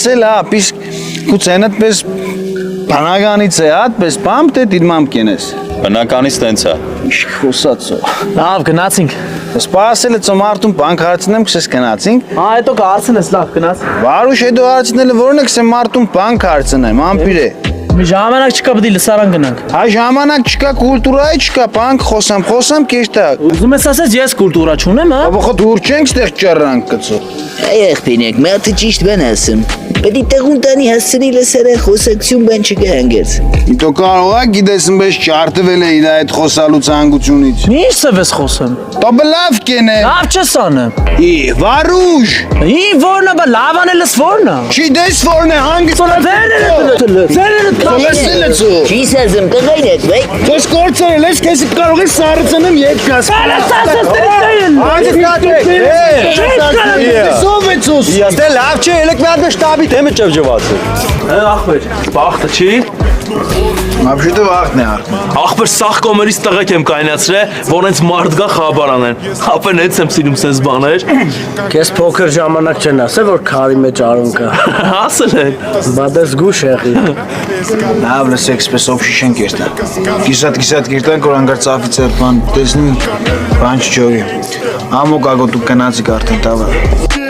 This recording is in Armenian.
սպասել, իսկ կուծեն այդպես բանականից է, այդպես բամ թե դիրմամ կենես։ Բնականից տենց է։ Իշք խոսացո։ Լավ, գնացինք։ Սպասել է ծոմարտում բանկ հարցնեմ, քսես գնացինք։ Հետո կհարցնես, լավ, գնաց։ Վարուշ հետո հարցնելը որն է քսեմ մարտում բանկ հարցնեմ, ամպիր է։ Մի ժամանակ չկա, պետք է լսարան գնանք։ Հա ժամանակ չկա, կուլտուրայի չկա, բանկ խոսամ կեշտ է։ Ուզում ես ասես ես կուլտուրա չունեմ, հա։ Աբա խո դուր չենք ստեղ ճառանք կծո։ Եղբինեք, մարդը ճիշտ բան ասում։ Պետք է տեղուն տանի հասցնի լսարան խոսակցություն բան չկա հանգած։ Իտո կարող է գիտես ինպես չարտվել է իր այդ խոսալու ցանկությունից։ Ինչ ես խոսում։ Տոբը լավ կենե։ Լավ չես անում։ Վարուշ։ Որն է, լավ անելս որն է։ Չի դես որն է հանգիստ։ Չիս ասում, տղային եք, վայ։ Ես կորցրել ես, քեզ կարող ես սառը ծնեմ երկաս։ Դե լավ չէ, ելեք մի հատ շտաբի թեմը ճվճվացել։ Ախպեր, բախտը չի։ Вообще-то վախն է արդ։ Ախպեր սախ կոմերից տղեկ եմ կայնացրել, որ հենց մարդ գա խաբար անեն։ Ապեն հենց եմ սիրում սենց բաներ։ Քեզ փոքր ժամանակ չեն ասել, որ քարի մեջ արուն կա։ Ասել են։ Բադես գուշ եղի։ Լավ լսեք, սպես օբշի չեն կերտա։ Կիսատ կերտանք, որ անգար ծաֆիցեր բան տեսնի, բան չջողի։ Ամոք ագոտուկ կնացիք արդեն տավը։